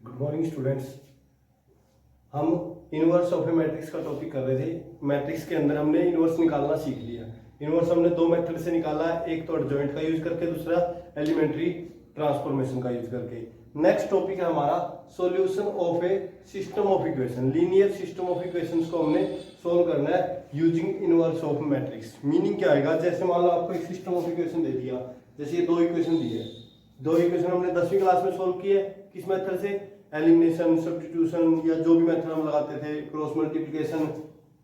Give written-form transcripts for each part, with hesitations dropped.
Good morning students. हम inverse of A matrix का topic कर रहे थे। मैट्रिक्स के अंदर हमने इनवर्स निकालना सीख लिया। इनवर्स हमने दो मेथड से निकाला है, एक तो एडजॉइंट का यूज करके, दूसरा एलिमेंट्री ट्रांसफॉर्मेशन का यूज करके। नेक्स्ट टॉपिक है हमारा solution of A system of equation. Linear system of equations को हमने सोल्व करना है using inverse of matrix. Meaning क्या आएगा, जैसे मान लो आपको एक सिस्टम ऑफ इक्वेशन दे दिया, जैसे ये दो इक्वेशन दी है, दो इक्वेशन हमने 10वीं क्लास में सोल्व की है। किस मेथड से? एलिमिनेशन, सब्स्टिट्यूशन या जो भी मेथड हम लगाते थे, क्रॉस मल्टीप्लिकेशन,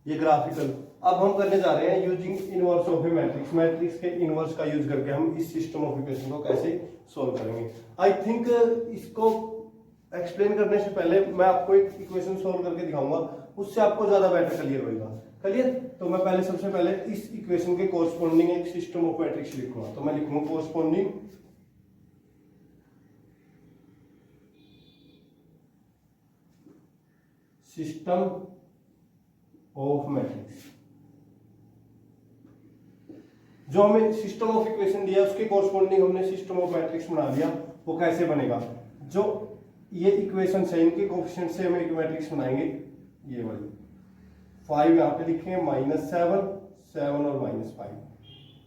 ये ग्राफिकल। अब हम करने जा रहे हैं using inverse of A matrix. Matrix के इनवर्स का यूज करके हम इस सिस्टम ऑफ इक्वेशन को कैसे सोल्व करेंगे। आई थिंक इसको एक्सप्लेन करने से पहले मैं आपको एक इक्वेशन सोल्व करके दिखाऊंगा, उससे आपको ज्यादा बेटर क्लियर होगा। क्लियर? तो मैं पहले सबसे पहले इस इक्वेशन के कोरस्पोंडिंग एक सिस्टम ऑफ मैट्रिक्स लिखूंगा। तो मैं लिखूंगा कोरस्पोंडिंग सिस्टम ऑफ मैट्रिक्स। जो हमें सिस्टम ऑफ इक्वेशन दिया उसके कोरस्पोंडिंग हमने सिस्टम ऑफ मैट्रिक्स बना दिया। वो कैसे बनेगा? जो ये इक्वेशन है इनके कोफिशिएंट से हम एक मैट्रिक्स बनाएंगे, ये वाली 5 यहाँ पे लिखेंगे, -7, 7 और -5।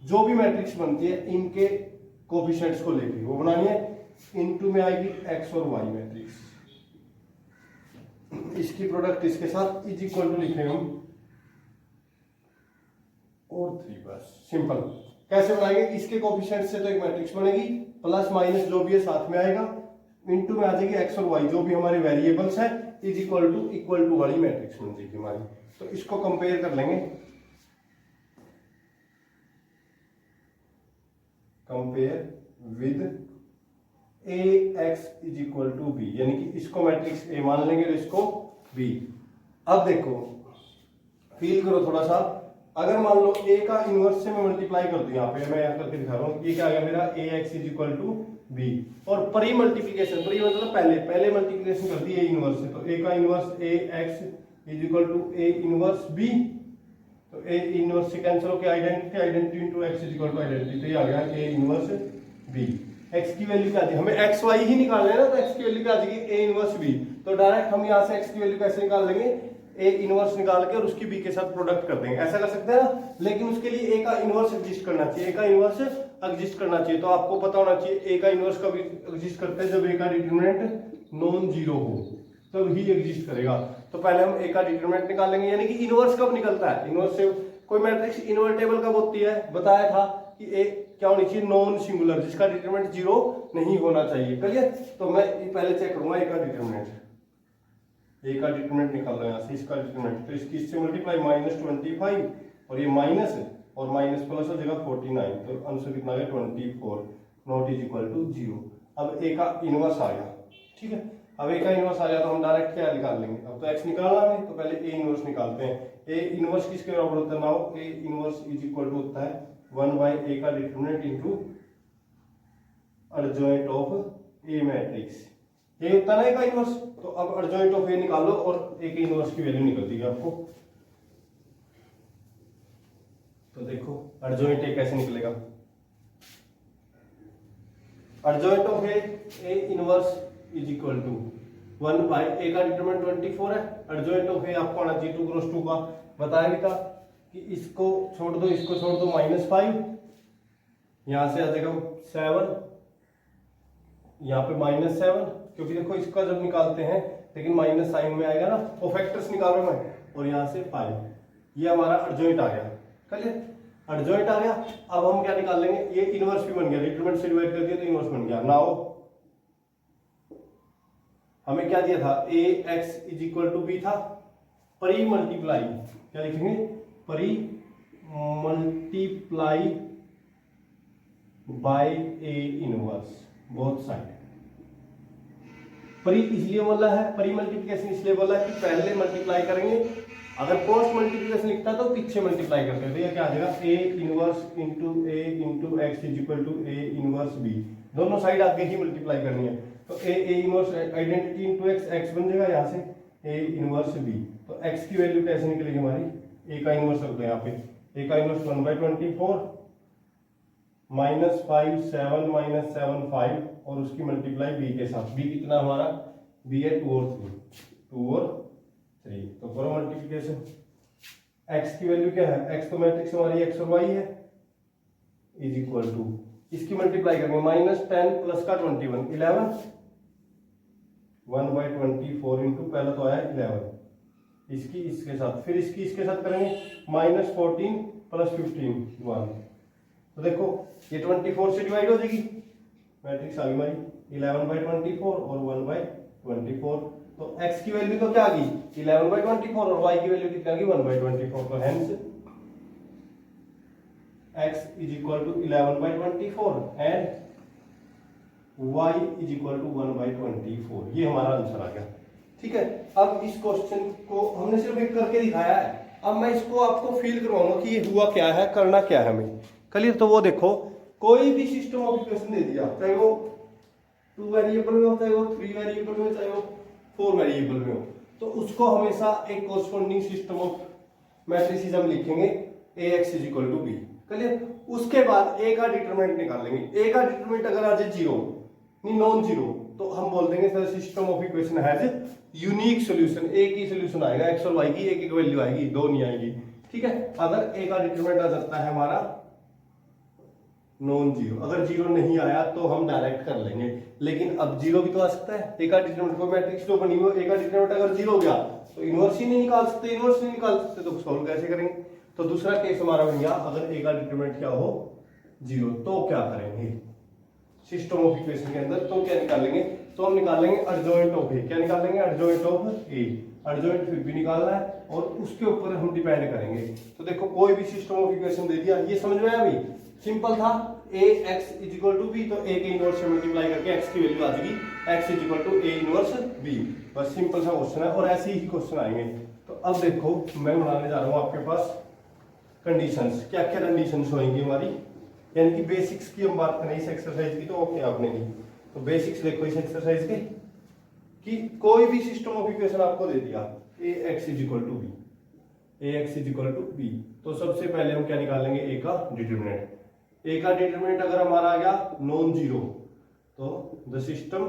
जो भी मैट्रिक्स बनती है इनके कोफिशिएंट्स को लेके वो बनानी है। इनटू में आएगी x और y मैट्रिक्स, इसकी प्रोडक्ट इसके साथ इज इक्वल टू लिखेंगे हम और 3। बस सिंपल। कैसे बनाएंगे? इसके कोफिशिएंट से तो एक मैट्रिक्स बनेगी, प्लस माइनस जो भी है साथ में आएगा, इनटू में आ जाएगी x और y जो भी हमारे वेरिएबल्स हैं, इज इक्वल टू वाली मैट्रिक्स बन जाएगी हमारी। तो इसको कंपेयर कर लेंगे, compare with ax is equal to B, यानी कि इसको मैट्रिक्स A मान लेंगे और इसको B। अब देखो, फील करो थोड़ा सा। अगर मान लो A का इनवर्स से मैं मल्टीप्लाई कर दूं, यहाँ पे मैं यहाँ करके दिखा रहा हूँ, ये क्या आ गया मेरा ax is equal to B। और परी मल्टीप्लीकेशन, परी मतलब पहले मल्टीप्लीकेशन कर दी A इनवर्स से, तो A का inverse ax is equal to A inverse B। तो A इनवर्स से कैंसिल होकर identity into x is equal to identity, तो ये आ गया A इनवर्स B। x की वैल्यू क्या दी? हमें x y ही निकालना है ना, तो x की वैल्यू क्या आ जाएगी? A inverse B। तो डायरेक्ट हम यहाँ से x की वैल्यू कैसे निकाल लेंगे? A इनवर्स निकाल के और उसकी B के साथ प्रोडक्ट कर देंगे। ऐसा कर सकते हैं ना, लेकिन उसके लिए A का इनवर्स एग्जिस्ट करना चाहिए, A का इनवर्स एग्जिस्ट करना चाहिए। तो आपको पता होना चाहिए A का इनवर्स कब एग्जिस्ट करता है? जब A का डिटरमिनेंट नॉन जीरो हो, तब ही एग्जिस्ट करेगा। तो पहले हम A का डिटरमिनेंट निकाल लेंगे, यानी कि इनवर्स कब निकलता है। इनवर्स से कोई मैट्रिक्स इनवर्टेबल कब होती है? बताया था कि A क्या होनी चाहिए? नॉन सिंगुलर, जिसका डिटरमिनेंट जीरो नहीं होना चाहिए। क्लियर? तो मैं पहले चेक करूंगा A का डिटरमिनेंट, A का डिटरमिनेंट निकाल रहा है यहाँ से, इसका डिटरमिनेंट, तो इसकी इससे मल्टीप्लाई -25 और ये माइनस और माइनस प्लस हो जाएगा 49, तो आंसर कितना आ गया 24, नॉट इज इक्वल टू 0। अब A का इनवर्स आ गया, ठीक है। अब A का इनवर्स आ गया तो हम डायरेक्ट क्या निकाल लेंगे? अब तो x निकालना है, तो पहले A इनवर्स निकालते हैं। A इनवर्स किसके बराबर होता है? Now A inverse is equal to होता है 1/A का determinant into adjoint of A matrix. ये होता है ना A का इनवर्स। तो अब एडजॉइंट ऑफ A निकालो और A के इनवर्स की वैल्यू निकल देगी आपको। तो देखो एडजॉइंट A कैसे निकलेगा। Adjoint of A inverse is equal to 1/A का डिटरमिनेंट 24 है। एडजॉइंट ऑफ A आपको आना चाहिए 2 क्रॉस 2 का। बताया भी था कि इसको छोड़ दो, इसको छोड़ दो, -5, यहां से आ जाएगा 7, यहाँ पे -7, क्योंकि देखो इसका जब निकालते हैं लेकिन माइनस साइन में आएगा ना, वो फैक्टर्स निकाल रहा हूं मैं, और यहाँ से 5, ये हमारा एडजॉइंट आ गया। क्लियर? एडजॉइंट आ गया। अब हम क्या निकाल लेंगे? ये इनवर्स भी बन गया, डिटरमिनेंट से डिवाइड कर दिया तो इनवर्स बन गया। नाउ हमें क्या दिया था? ax is equal to b था, परी मल्टीप्लाई, क्या लिखेंगे? Pre multiply by A inverse both side. Pre इसलिए बोला है, परी मल्टीप्लिकेशन इसलिए बोला है कि पहले मल्टीप्लाई करेंगे। अगर पोस्ट मल्टीप्लिकेशन लिखता तो पीछे मल्टीप्लाई करते हैं। तो ये क्या आ जाएगा? A inverse into A into x is equal to A inverse B। दोनों साइड आगे ही मल्टीप्लाई करनी है। तो A inverse identity into x बन जाएगा यहाँ से A इनवर्स B। तो x की वैल्यू कैसे निकलेगी हमारी? A का इनवर्स रख दो यहाँ पे, A का इनवर्स 1/24 -5 7 -7 5 और उसकी मल्टीप्लाई b के साथ। b कितना हमारा बी है 2 और 3, 2 और 3, तो करो मल्टीप्लिकेशन। एक्स की वैल्यू क्या है, एक्स तो मैट्रिक्स हमारी एक्स और वाई है, इज इक्वल टू इसकी मल्टीप्लाई करेंगे -10 प्लस का 21 11 1/24 इंटू पहला तो आया 11, इसकी इसके साथ, फिर इसकी इसके साथ करेंगे -14 प्लस 15 1, तो देखो ये 24 से डिवाइड हो जाएगी, मैट्रिक्स आ गई हमारी 11/24 और 1/24, तो x की वैल्यू तो क्या आ गई 11/24 और y की वैल्यू कितनी आ गई 1/24, तो hence x is equal to 11/24 and y is equal to 1/24, ये हमारा आंसर आ गया। ठीक है, अब इस क्वेश्चन को हमने सिर्फ एक करके दिखाया है, अब मैं इसको आपको फील करवाऊंगा कि ये हुआ क्या है, करना क्या है हमें। क्लियर, तो वो देखो कोई भी सिस्टम ऑफ इक्वेशन दे दिया, चाहे वो 2 वेरिएबल में हो, चाहे वो 3 वेरिएबल में, चाहे वो 4 वेरिएबल में हो, तो उसको हमेशा एक कॉरस्पॉन्डिंग सिस्टम ऑफ मैट्रिसेस हम लिखेंगे ax is equal to B. Clear, उसके बाद a का डिटरमिनेंट निकालेंगे, a का डिटरमिनेंट अगर आ जाए 0 नहीं नॉन जीरो, तो हम बोल देंगे sir system of equation has unique solution, एक ही सॉल्यूशन आएगा, एक्स और वाई की एक एक वैल्यू आएगी, दो नहीं आएगी। ठीक है, अगर ए का डिटरमिनेंट आ जाता है हमारा नॉन जीरो, अगर जीरो नहीं आया तो हम डायरेक्ट कर लेंगे, लेकिन अब जीरो भी तो आ सकता है, ए का डिटरमिनेंट को मैट्रिक्स जो बनी हुई, ए का डिटरमिनेंट अगर जीरो हो गया तो इनवर्स ही नहीं निकाल सकते, इनवर्स नहीं निकाल सकते तो सॉल्व कैसे करेंगे। तो दूसरा केस हमारा बन गया, अगर ए का डिटरमिनेंट क्या हो जीरो, तो क्या करेंगे सिस्टम ऑफ इक्वेशन के अंदर, तो क्या निकालेंगे, तो हम निकालेंगे एडजॉइंट ऑफ ए, क्या निकालेंगे एडजॉइंट ऑफ ए, एडजॉइंट फिर भी निकालना है और उसके ऊपर हम डिपेंड करेंगे। तो देखो कोई भी सिस्टम ऑफ इक्वेशन दे दिया, ये समझ में आया भाई, सिंपल था, A x is equal to B, तो ए के इनवर्स से मल्टीप्लाई करके एक्स की वैल्यू आ जाएगी, x is equal to A inverse B, बस सिंपल सा क्वेश्चन है, और ऐसे ही क्वेश्चन आएंगे। तो अब देखो मैं बनाने जा रहा हूँ आपके पास कंडीशंस, क्या क्या कंडीशंस होंगी हमारी, यानी कि बेसिक्स की हम बात करें इस एक्सरसाइज की, तो ओके आपने की, तो बेसिक्स देखो इस एक्सरसाइज के, कि कोई भी सिस्टम ऑफ इक्वेशन आपको दे दिया A x is equal to B, A x is equal to B, तो सबसे पहले हम क्या निकालेंगे ए का डिटरमिनेंट, ए का डिटरमिनेंट अगर हमारा आ गया नॉन जीरो, तो the system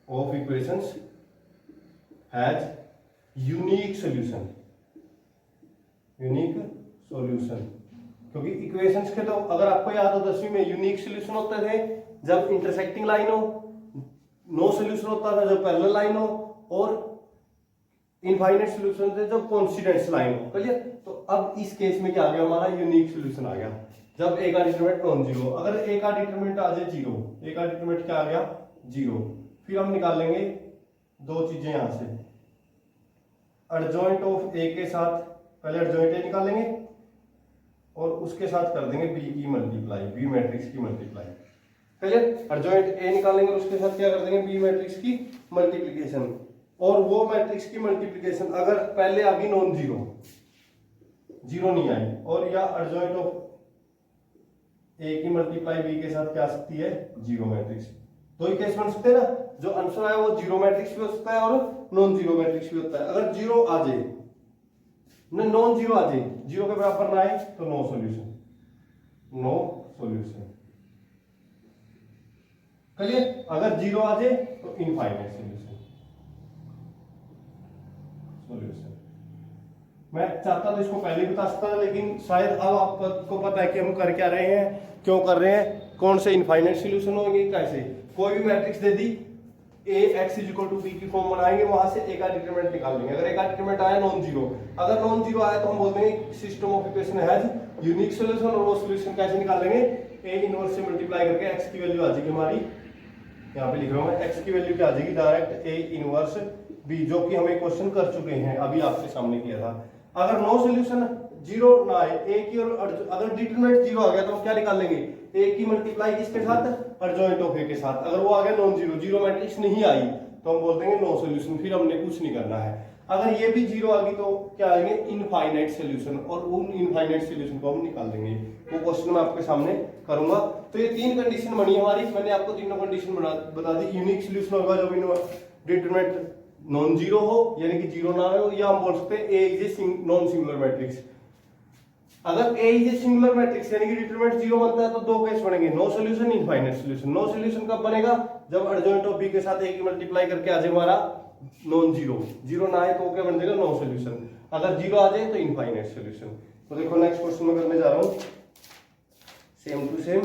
of equations has unique solution, unique solution, क्योंकि इक्वेशंस के तो अगर आपको याद हो 10वीं में यूनिक सॉल्यूशन होते थे जब इंटरसेक्टिंग लाइन हो, नो सॉल्यूशन होता था जब पैरेलल लाइन हो, और इनफाइनाइट सॉल्यूशन थे जब कोइंसिडेंस लाइन हो। क्लियर, तो अब इस केस में क्या आ गया हमारा यूनिक सॉल्यूशन आ गया, जब ए का डिटरमिनेंट नॉन जीरो, अगर ए का डिटरमिनेंट आ जाए जीरो, ए का डिटरमिनेंट क्या आ गया जीरो, फिर हम निकालेंगे दो चीजें यहां से, एडजॉइंट ऑफ ए के साथ पहले एडजॉइंट ए निकालेंगे और उसके साथ कर देंगे बी की मल्टीप्लाई, बी मैट्रिक्स की मल्टीप्लाई। क्लियर, एडजॉइंट ए निकालेंगे और उसके साथ क्या कर देंगे बी मैट्रिक्स की मल्टीप्लिकेशन, और वो मैट्रिक्स की मल्टीप्लिकेशन अगर पहले आ गई नॉन जीरो, जीरो नहीं आई, और या एडजॉइंट ऑफ ए की मल्टीप्लाई बी के साथ क्या आ सकती है जीरो मैट्रिक्स, दो ही केस बन सकते हैं ना, जो आंसर आया वो जीरो मैट्रिक्स भी हो सकता है और नॉन जीरो मैट्रिक्स भी होता है। अगर जीरो आ जाए, नॉन जीरो आ जाए, जीरो के बराबर ना आए तो no solution, no solution. Clear, अगर जीरो आ जाए तो इनफाइनाइट सॉल्यूशन, सॉल्यूशन। मैं चाहता तो इसको पहले बता सकता था, लेकिन शायद अब आपको पता है कि हम कर क्या रहे हैं, क्यों कर रहे हैं, कौन से इनफाइनाइट सॉल्यूशन होंगे, कैसे। कोई भी मैट्रिक्स दे दी, A x is equal to B की फॉर्म बनाएंगे, वहां से ए का डिटरमिनेंट निकाल लेंगे, अगर ए का डिटरमिनेंट आया नॉन जीरो, अगर नॉन जीरो आया तो हम बोल देंगे system of equation has unique solution, और वो सॉल्यूशन कैसे निकालेंगे, ए इनवर्स से मल्टीप्लाई करके एक्स की वैल्यू आ जाएगी हमारी, यहाँ पे लिख रहा हूँ मैं, एक्स की वैल्यू क्या आ जाएगी डायरेक्ट ए इनवर्स बी, जो कि हम एक क्वेश्चन कर चुके हैं, अभी आपके सामने किया था। अगर नो सॉल्यूशन जीरो ना आए, ए की और अगर डिटरमिनेंट जीरो आ गया तो हम क्या निकाल लेंगे, ए की मल्टीप्लाई किसके साथ, एडजॉइंट ऑफ ए के साथ, अगर वो आ गया नॉन जीरो, जीरो मैट्रिक्स नहीं आई तो हम बोल देंगे नो सॉल्यूशन, फिर हमने कुछ नहीं करना है। अगर ये भी जीरो आ गई तो क्या आएंगे इनफाइनाइट सॉल्यूशन, और उन इनफाइनाइट सॉल्यूशन को हम निकाल देंगे, वो क्वेश्चन मैं आपके सामने करूंगा। तो ये तीन कंडीशन बनी हमारी, मैंने आपको तीनों कंडीशन बता दी। यूनिक सॉल्यूशन होगा जब डिटरमिनेंट नॉन जीरो हो, यानी कि जीरो ना हो, या हम बोल सकते हैं A is a non singular matrix, अगर A is a singular matrix यानी कि डिटरमिनेंट 0 बनता है तो दो केस बनेंगे, no solution, infinite solution. No solution कब बनेगा? जब एडजॉइंट ऑफ बी के साथ ए की मल्टीप्लाई करके आ जाए हमारा नॉन जीरो, जीरो ना आए तो क्या बन जाएगा? No solution. अगर जीरो आ जाए तो इनफाइनाइट सॉल्यूशन। तो देखो नेक्स्ट क्वेश्चन में करने जा रहा हूं सेम टू सेम।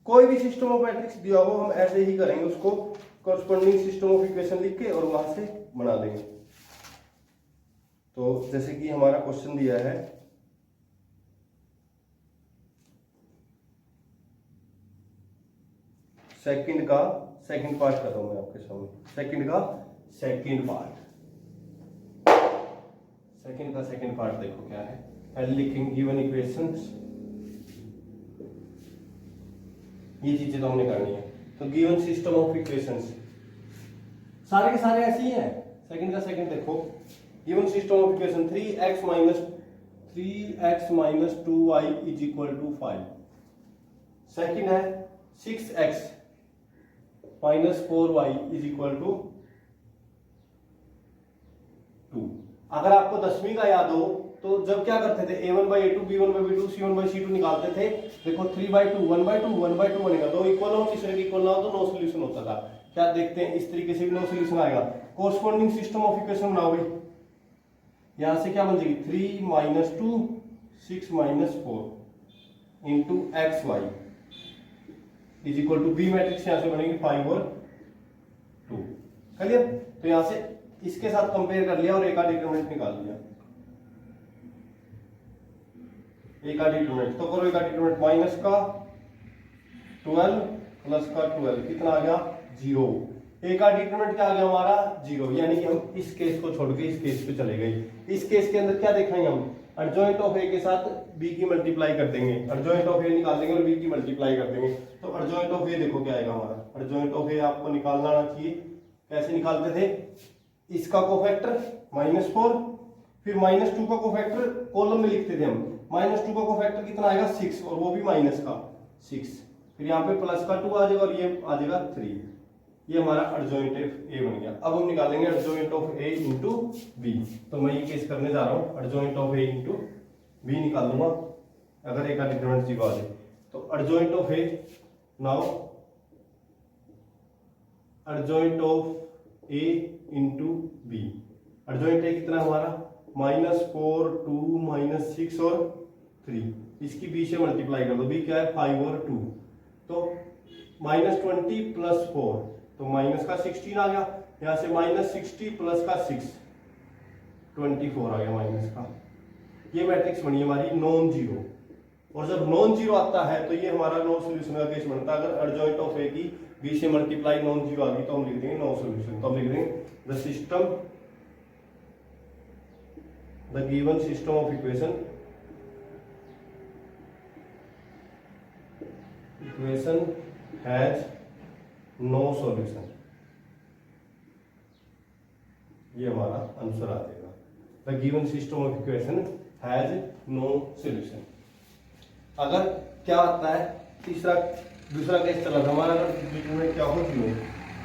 कोई भी सिस्टम ऑफ मैट्रिक्स दिया हो हम ऐसे ही करेंगे, उसको कॉरस्पॉन्डिंग सिस्टम ऑफ इक्वेशन लिख के और वहां से बना देंगे। तो जैसे कि हमारा क्वेश्चन दिया है सेकंड का सेकंड पार्ट कर रहा हूं मैं आपके सामने, सेकंड का सेकंड पार्ट। सेकंड का सेकंड पार्ट देखो क्या है। पहले लिखेंगे गिवन इक्वेशंस, ये चीजें तो हमने करनी है। तो गिवन सिस्टम ऑफ इक्वेशंस सारे के सारे ऐसे ही हैं। सेकंड का सेकंड देखो, given system of equation 3x minus 2y is equal to 5। Second है 6x minus 4y is equal to 2। अगर आपको 10वीं का याद हो तो जब क्या करते थे, a1/a2 b1/b2 c1/c2 निकालते थे। देखो 3/2 1/2 बनेगा, दो इक्वल हो तीसरे के इक्वल ना हो तो नो सॉल्यूशन होता था। क्या देखते हैं, इस तरीके से भी नो सॉल्यूशन आएगा। कोरस्पॉन्डिंग सिस्टम ऑफ इक्वेशन बनाओ भाई, यहां से क्या बन जाएगी 3 minus 2 6 minus 4 into x y is equal to B matrix यहां से बनेगी 5 और 2। चलिए तो यहां से इसके साथ कंपेयर कर लिया और एक का डिटरमिनेंट निकाल लिया। एक का डिटरमिनेंट तो करो, एक का डिटरमिनेंट माइनस का 12 प्लस का 12 कितना आ गया 0। ए का डिटरमिनेंट क्या आ गया हमारा 0, यानी कि हम इस केस को छोड़ के इस केस पे चले गए। इस केस के अंदर क्या देखेंगे हम, एडजॉइंट ऑफ ए के साथ बी की मल्टीप्लाई कर देंगे, एडजॉइंट ऑफ ए निकाल देंगे और बी की मल्टीप्लाई कर देंगे। तो एडजॉइंट ऑफ ए देखो क्या आएगा हमारा, एडजॉइंट ऑफ ए आपको निकालना आना चाहिए। कैसे निकालते थे, इसका कोफैक्टर -4, फिर -2 का कोफैक्टर कॉलम में लिखते थे हम। -2 का कोफैक्टर कितना आएगा 6 और वो भी माइनस का 6, फिर यहाँ पे प्लस का 2 आ जाएगा और ये आ जाएगा 3। ये हमारा एडजॉइंट ऑफ ए बन गया। अब हम निकालेंगे adjoint of A into B. तो मैं ये केस करने जा रहा हूँ, adjoint of A into B निकाल लूंगा अगर ए का डिटरमिनेंट 0 आ जाए। तो adjoint of A, now adjoint of A into B. Adjoint A कितना हमारा -4 2 -6 और 3, इसकी बी से मल्टीप्लाई कर दो। बी क्या है 5 और 2, तो -20 प्लस 4 तो माइनस का 16 आ गया। यहां से -60 प्लस का 6 24 आ गया माइनस का। ये मैट्रिक्स बनी हमारी नॉन जीरो, और जब नॉन जीरो आता है तो ये हमारा नो सॉल्यूशन का केस बनता है। अगर एडजॉइंट ऑफ ए की बी से मल्टीप्लाई नॉन जीरो आ गई तो हम लिख देंगे नो सॉल्यूशन। तो हम लिख देंगे the system, the given system of equation has no solution. ये हमारा आंसर आ जाएगा, the given system of equation has no solution. अगर क्या आता है दूसरा केस चला था हमारा, अगर डिटरमिनेंट क्या हो 0,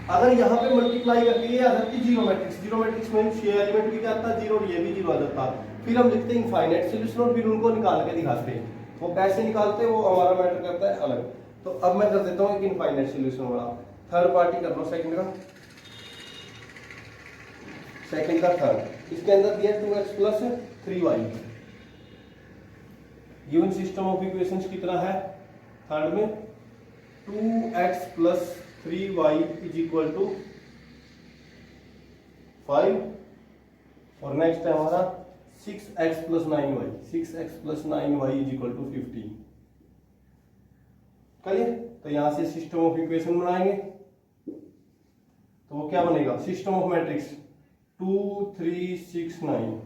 अगर यहाँ पे मल्टीप्लाई करके ये आ जाती जीरो मैट्रिक्स में ये एलिमेंट भी क्या आता है 0 और ये भी 0 आ जाता। फिर हम लिखते हैं इनफाइनाइट सॉल्यूशन और फिर उनको निकाल के दिखाते हैं। वो कैसे निकालते हैं वो हमारा मैटर करता है अलग। तो अब मैं कर देता हूँ एक इनफाइनाइट सॉल्यूशन वाला, थर्ड पार्टी कर लो सेकंड का थर्ड। इसके अंदर दिया 2x plus 3y। Given system of equations कितना है थर्ड में 2x plus 3y is equal to 5, और नेक्स्ट है हमारा 6x plus 9y, 6x plus 9y is equal to 15। चलिए तो यहां से सिस्टम ऑफ इक्वेशन बनाएंगे। तो वो क्या बनेगा, सिस्टम ऑफ मैट्रिक्स 2 3 6 9,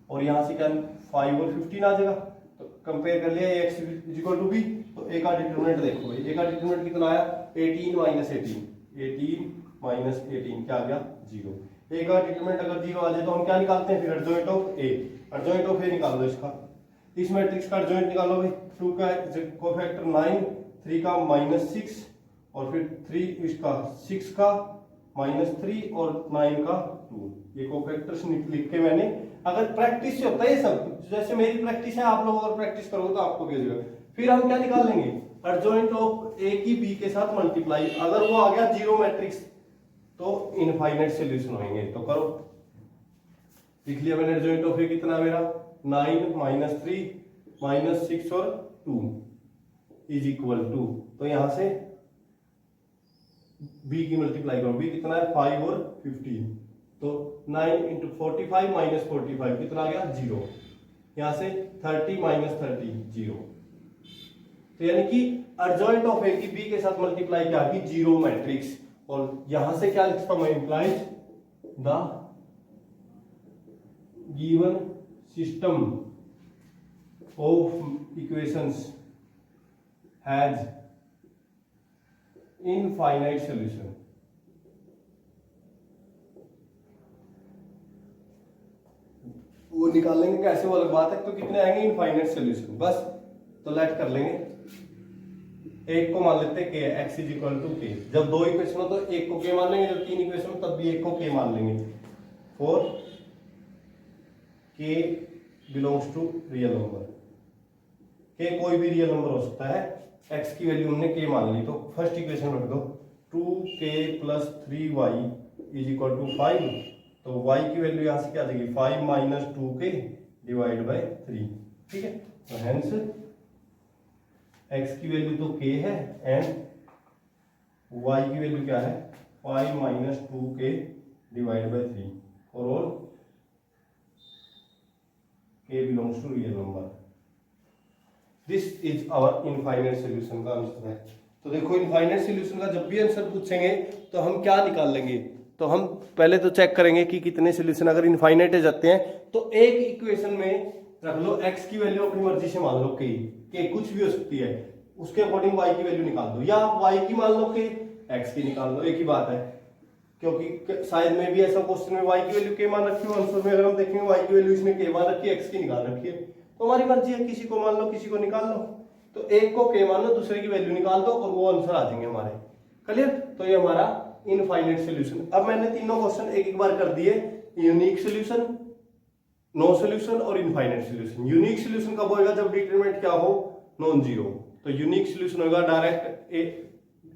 और यहां से क्या 5 और 15 आ जाएगा। तो कंपेयर कर लिया x is equal to b। तो a का डिटरमिनेंट देखो भाई, a का डिटरमिनेंट कितना आया 18 माइनस 18 क्या आ गया 0। a का डिटरमिनेंट अगर 0 आ जाए तो हम क्या निकालते हैं फिर adjoint of a। Adjoint of a निकाल दो इसका, इस मैट्रिक्स का एडजॉइंट निकालो भाई। 2 का कोफैक्टर 9, 3 का -6 और फिर 3 इसका 6 का -3 और 9 का 2। ये कोफैक्टर्स लिख के मैंने, अगर प्रैक्टिस से होता है ये सब, जैसे मेरी प्रैक्टिस है, आप लोग अगर प्रैक्टिस करोगे तो आपको भी होगा। फिर हम क्या निकाल लेंगे, एडजॉइंट ऑफ ए की बी के साथ मल्टीप्लाई, अगर वो आ गया जीरो मैट्रिक्स तो इनफाइनाइट सॉल्यूशन होंगे। तो करो, लिख लिया मैंने एडजॉइंट ऑफ ए कितना मेरा 9 माइनस 3 माइनस 6 और 2 इज इक्वल टू, तो यहां से b की मल्टीप्लाई करो, b कितना है 5 और 15, तो 9 इंटू 45 माइनस 45 कितना आ गया 0, यहां से 30 माइनस 30 0। तो यानी कि एडजॉइंट ऑफ ए की बी के साथ मल्टीप्लाई क्या की जीरो मैट्रिक्स, और यहां से क्या लिखता हूं implies the given system of equations has infinite solution. वो निकाल लेंगे कैसे, वो अलग बात है। तो कितने आएंगे इनफाइनाइट सॉल्यूशन, बस तो लेट कर लेंगे। एक को मान लेते हैं के एक्स इज इक्वल टू के, जब दो इक्वेशन हो तो एक को के मान लेंगे, जब तीन इक्वेशन हो तब भी एक को के मान लेंगे। फॉर के बिलोंग्स टू रियल नंबर, के कोई भी रियल नंबर हो सकता है, एक्स की वैल्यू हमने के मान ली, तो फर्स्ट इक्वेशन रख दो 2k plus 3y is equal to 5, तो y की वैल्यू यहां से क्या आ जाएगी 5 माइनस 2k डिवाइड बाय 3, ठीक है। तो हेंस x की वैल्यू तो k है एंड y की वैल्यू क्या है 5 माइनस 2k डिवाइड बाय 3 और all k belongs to real number. This is our infinite solution का आंसर है। तो देखो इनफाइनाइट सॉल्यूशन का जब भी आंसर पूछेंगे तो हम क्या निकाल लेंगे, तो हम पहले तो चेक करेंगे कि कितने सॉल्यूशन अगर इनफाइनाइट जाते हैं तो एक इक्वेशन में रख लो x की वैल्यू अपनी मर्जी से मान लो के कुछ भी हो सकती है, उसके अकॉर्डिंग y की वैल्यू निकाल दो, या आप y की मान लो कि x की निकाल लो, एक ही बात है। क्योंकि शायद में भी ऐसा क्वेश्चन में y की वैल्यू के मान रखी हो, आंसर में अगर हम देखेंगे y की वैल्यू इसमें के मान रखी है, x की निकाल रखी है, तो हमारी मर्जी है, किसी को मान लो किसी को निकाल लो। तो एक को के मान लो, दूसरे की वैल्यू निकाल दो और वो आंसर आ जाएंगे हमारे। क्लियर? तो ये हमारा इनफाइनाइट सॉल्यूशन। अब मैंने तीनों क्वेश्चन एक एक बार कर दिए, यूनिक सॉल्यूशन, नो सॉल्यूशन और इनफाइनाइट सॉल्यूशन। यूनिक सॉल्यूशन कब होगा, जब डिटरमिनेंट क्या हो नॉन जीरो, तो यूनिक सॉल्यूशन होगा डायरेक्ट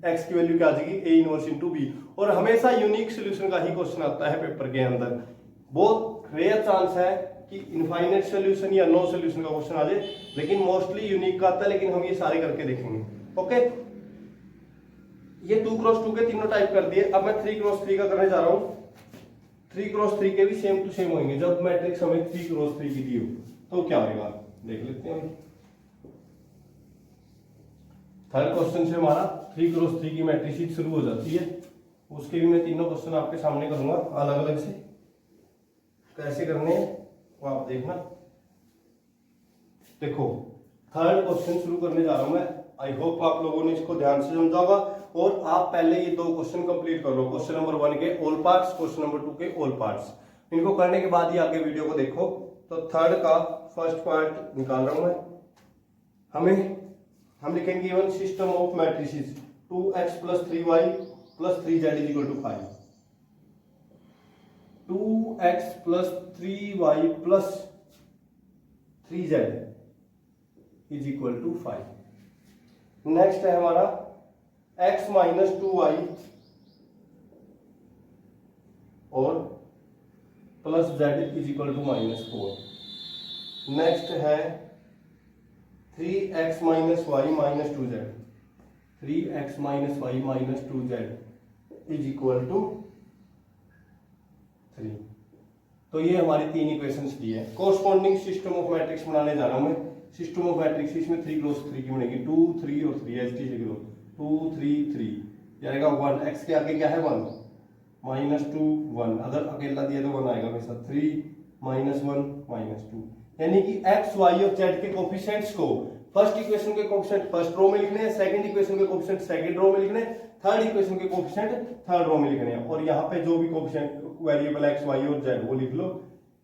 एक्स की वैल्यू क्या आ जाएगी ए इनवर्स इनटू बी। और हमेशा यूनिक सॉल्यूशन का ही क्वेश्चन आता है पेपर के अंदर, बहुत रेयर चांस है कि इनफाइनाइट सॉल्यूशन या नो सॉल्यूशन का क्वेश्चन आ जाए, लेकिन मोस्टली यूनिक का आता है। लेकिन हम ये सारे करके देखेंगे। ओके, ये 2x2 के तीनों टाइप कर दिए। अब मैं 3x3 का करने जा रहा हूं। 3x3 के भी सेम टू सेम होंगे, जब मैट्रिक्स हमें 3x3 की दी हो तो क्या होगा देख लेते हैं। थर्ड क्वेश्चन से हमारा 3x3 की मैट्रिक्स शुरू हो जाती है। उसके भी मैं तीनों क्वेश्चन आपके सामने करूंगा अलग अलग से, कैसे करने हैं वो आप देखना। देखो थर्ड क्वेश्चन शुरू करने जा रहा हूं मैं, आई होप आप लोगों ने इसको ध्यान से समझा होगा। और आप पहले ये दो क्वेश्चन कंप्लीट कर लो, क्वेश्चन नंबर 1 के ऑल पार्ट्स, क्वेश्चन नंबर 2 के ऑल पार्ट्स। इनको करने के बाद ही आगे वीडियो को देखो। तो थर्ड का फर्स्ट पार्ट निकाल रहा हूं मैं। हम लिखेंगे even system of matrices 2x plus 3y plus 3z is equal to 5। 2x plus 3y plus 3z is equal to 5। Next है हमारा x माइनस 2y और plus z is equal to -4। Next है 3x minus y minus 2z, 3x minus y minus 2z is equal to 3। तो ये हमारी तीन equations दी है। Corresponding system of matrix बनाने जा रहा हूं मैं। सिस्टम ऑफ मैट्रिक्स इसमें 3x3 की बनेगी, 2 3 और 3 एच टी 2 3 3 जाएगा 1, x के आगे क्या है 1, -2 1, अगर अकेला दिया तो 1 आएगा हमेशा, 3 -1 -2। यानी कि x y और z के कोफिशिएंट्स को फर्स्ट इक्वेशन के कोफिशिएंट फर्स्ट रो में लिखने हैं, सेकंड इक्वेशन के कोफिशिएंट सेकंड रो में लिखने हैं, थर्ड इक्वेशन के कोफिशिएंट थर्ड रो में लिखने हैं। और यहाँ पे जो भी कोफिशिएंट वेरिएबल x y और z वो लिख लो,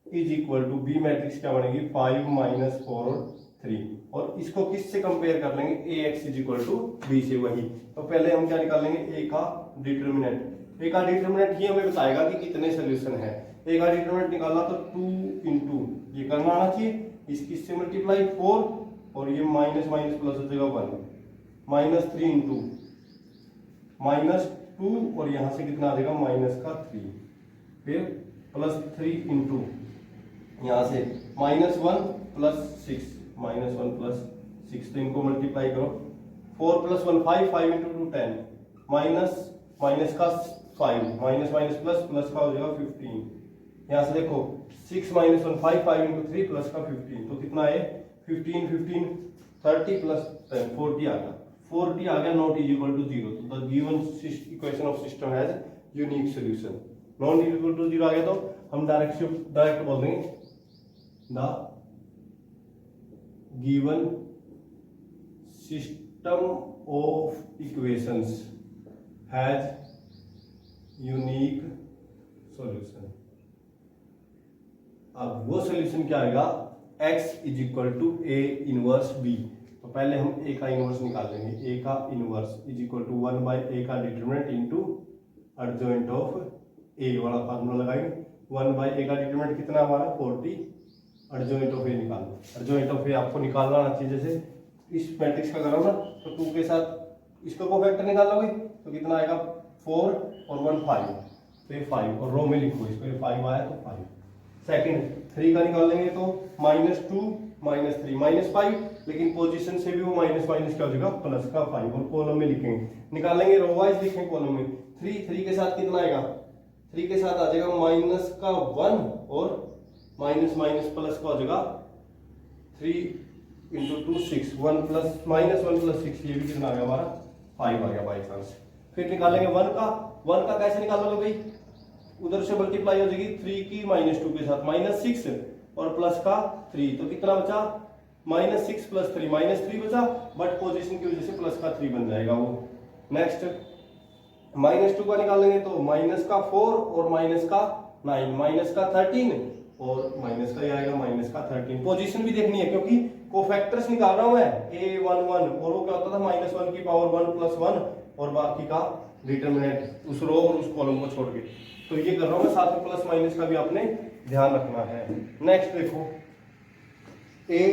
is equal to B matrix क्या बनेगी 5 -4 और 3। और इसको किससे कंपेयर कर लेंगे, ax is equal to b से, वही। तो पहले हम क्या निकाल लेंगे, a का डिटरमिनेंट, ए का डिटरमिनेंट ही हमें बताएगा कि कितने सोल्यूशन है। ए का डिटरमिनेंट निकालना तो 2 इंटू ये करना आना चाहिए, इससे मल्टीप्लाई 4 और ये माइनस माइनस प्लस हो जाएगा 1 माइनस 3 इंटू माइनस 2 और यहाँ से कितना आ जाएगा माइनस का 3 फिर प्लस 3 इंटू यहाँ से माइनस 1 प्लस 6 माइनस 1 प्लस 6 तो इनको मल्टीप्लाई करो 4 प्लस 1 5 5 इंटू 2 10 माइनस माइनस का 5 माइनस माइनस प्लस प्लस का हो जाएगा 15 यहाँ से देखो 6 माइनस 1 5 5 इंटू 3 प्लस का 15 तो कितना है 15 15 30 प्लस 10 40 आ गया 40 आ गया नॉट इज इक्वल टू 0 तो the given equation of system has unique solution not equal to 0 आ गया तो हम डायरेक्ट बोल देंगे the given system of equations has unique solution. अब वो सॉल्यूशन क्या आएगा x is equal to A inverse b तो पहले हम a का इनवर्स निकाल लेंगे a का inverse is equal to 1 by a का determinant into adjoint of a वाला फार्मूला लगाएंगे 1 बाय a का डिटरमिनेंट कितना हमारा 40 एडजॉइंट ऑफ a निकाल लो एडजॉइंट ऑफ a आपको निकालना आना चाहिए जैसे इस मैट्रिक्स का करो ना तो 2 के साथ इसका कोफैक्टर निकाल लोगे तो कितना आएगा 4 और 1 5 तो ये 5 और रो में लिखो इसको ये 5 आया तो 5 सेकंड 3 का निकाल लेंगे तो -2 -3 -5 लेकिन पोजीशन से भी वो माइनस माइनस क्या हो जाएगा प्लस का 5 और कॉलम में लिखेंगे निकालेंगे रो वाइज लिखेंगे कॉलम में 3 के साथ कितना आएगा 3 के साथ आ जाएगा माइनस का 1 और माइनस माइनस प्लस का हो जाएगा 3 इंटू 2 6 1 प्लस -1 प्लस 6 ये भी कितना आ गया हमारा 5 आ गया बाई चांस। फिर निकालेंगे 1 का कैसे निकालोगे भाई उधर से मल्टीप्लाई हो जाएगी 3 की -2 के साथ -6 और प्लस का 3 तो कितना बचा -6 प्लस 3 -3 बचा बट पोजीशन की वजह से प्लस का 3 बन जाएगा वो। नेक्स्ट -2 का निकालेंगे तो माइनस का 4 और माइनस का 9 माइनस का 13 और माइनस का ये आएगा माइनस का 13 पोजीशन भी देखनी है क्योंकि कोफैक्टर्स निकाल रहा हूं मैं a11 और वो क्या होता था -1 की पावर 1 प्लस 1 और बाकी का डिटरमिनेंट उस रो और उस कॉलम को छोड़ के तो ये कर रहा हूं मैं साथ में प्लस माइनस का भी आपने ध्यान रखना है। नेक्स्ट देखो a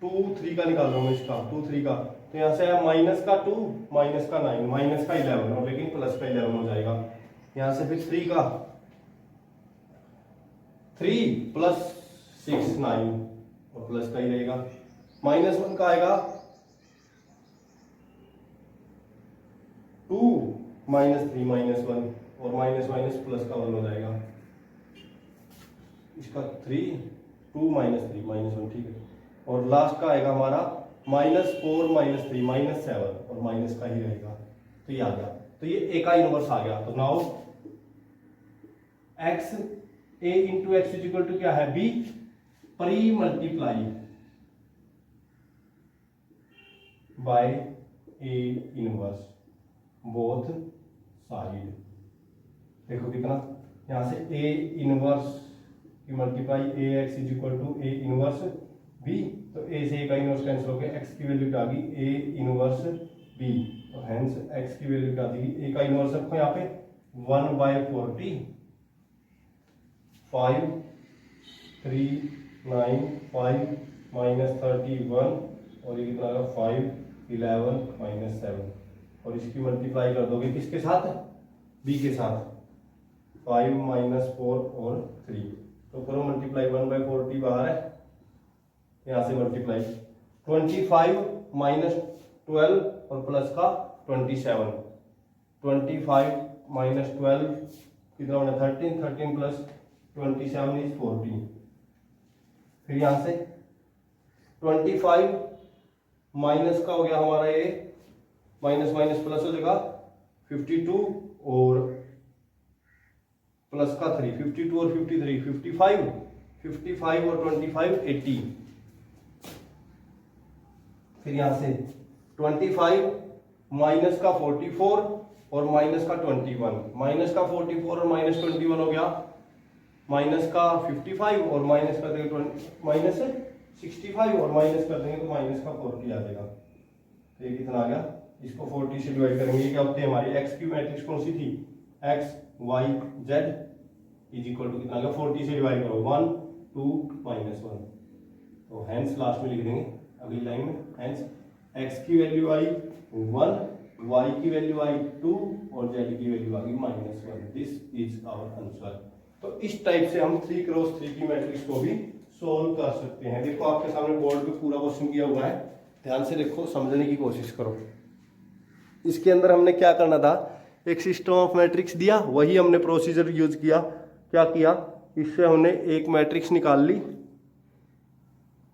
2 3 का निकाल रहा हूं इसका 2 3 का तो यहां से आया माइनस का 2 माइनस का 9 माइनस का 11 और लेकिन प्लस का 11 हो जाएगा। यहां से फिर 3 का 3 प्लस 6 9 और प्लस का ही रहेगा -1 का आएगा 2 -3 -1 और माइनस माइनस प्लस का 1 हो जाएगा इसका 3 2 -3 -1 ठीक है और लास्ट का आएगा हमारा -4 -3 -7 और माइनस का ही रहेगा तो ये आ गया तो ये ए का इनवर्स आ गया। तो now x a into x is equal to क्या है b pre multiply by a inverse both side देखो कितना यहां से a इनवर्स की multiply a x is equal to a inverse b तो a से a का इनवर्स कैंसिल हो गया x की वैल्यू आ गई a इनवर्स b तो हेंस x की वैल्यू आ गई a का इनवर्स रखो यहां पे 1/40 5 3 9 5 -31 और ये कितना आएगा 5 11 -7 और इसकी मल्टीप्लाई कर दोगे किसके साथ b के साथ 5 -4 और 3 तो करो मल्टीप्लाई 1/40 बाहर है यहां से मल्टीप्लाई 25 -12 और प्लस का 27 25 -12 कितना होना 13 प्लस 27 इज 14 फिर यहां से 25 माइनस का हो गया हमारा ये माइनस माइनस प्लस हो जाएगा 52 और प्लस का 3 52 और 53 55 और 25 80 फिर यहां से 25 माइनस का 44 और माइनस का 21 माइनस का 44 और माइनस 21 हो गया माइनस का 55 और माइनस कर देंगे -65 और माइनस कर देंगे तो माइनस का 40 आ जाएगा तो ये कितना आ गया इसको 40 से डिवाइड करेंगे, क्या होते हैं हमारी एक्स की मैट्रिक्स कौन सी थी, x y z is equal to कितना आ गया 40 से डिवाइड करो 1 2 -1, तो हेंस लास्ट में लिख देंगे अगली लाइन में, हेंस एक्स की वैल्यू आई 1, वाई की वैल्यू आई 2 और जेड की वैल्यू आ गई -1। This is our answer. तो इस टाइप से हम 3x3 की मैट्रिक्स को भी सोल्व कर सकते हैं। देखो आपके सामने बोर्ड पे पूरा क्वेश्चन किया हुआ है, ध्यान से देखो, समझने की कोशिश करो। इसके अंदर हमने क्या करना था, एक सिस्टम ऑफ मैट्रिक्स दिया, वही हमने प्रोसीजर यूज किया। क्या किया, इससे हमने एक मैट्रिक्स निकाल ली,